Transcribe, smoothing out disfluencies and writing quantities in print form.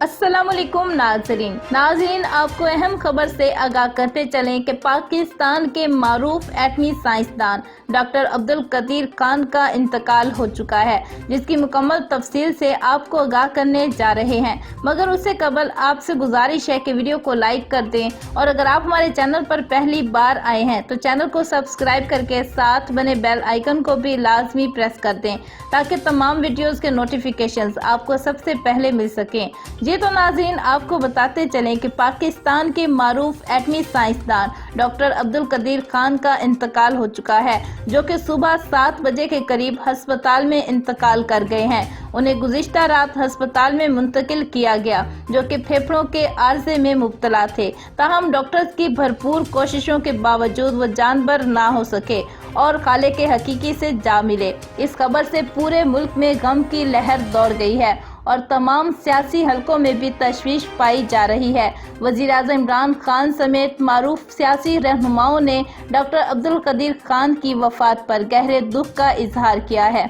अस्सलाम वालेकुम नाज़रीन, आपको अहम खबर से आगाह करते चलें कि पाकिस्तान के मारूफ एटमी साइंसदान डॉक्टर अब्दुल कदीर खान का इंतकाल हो चुका है, जिसकी मुकम्मल तफसील से आपको आगाह करने जा रहे हैं। मगर उससे कबल आपसे गुजारिश है कि वीडियो को लाइक कर दें और अगर आप हमारे चैनल पर पहली बार आए हैं तो चैनल को सब्सक्राइब करके साथ बने बेल आइकन को भी लाजमी प्रेस कर दें ताकि तमाम वीडियोस के नोटिफिकेशंस आपको सबसे पहले मिल सकें। जी तो नाज़रीन, आपको बताते चलें कि पाकिस्तान के मारूफ एटमी साइंसदान डॉक्टर अब्दुल कदीर खान का इंतकाल हो चुका है, जो कि सुबह 7 बजे के करीब अस्पताल में इंतकाल कर गए हैं। उन्हें गुज़िश्ता रात अस्पताल में मुंतकिल किया गया, जो कि फेफड़ों के आर्जे में मुब्तला थे। ताहम डॉक्टर्स की भरपूर कोशिशों के बावजूद वो जानबर ना हो सके और खाले के हकीकी से जा मिले। इस खबर से पूरे मुल्क में गम की लहर दौड़ गई है और तमाम सियासी हलकों में भी तशवीश पाई जा रही है। वज़ीर-ए-आज़म इमरान खान समेत मारूफ सियासी रहनुमाओं ने डॉक्टर अब्दुल कदीर खान की वफ़ात पर गहरे दुख का इजहार किया है।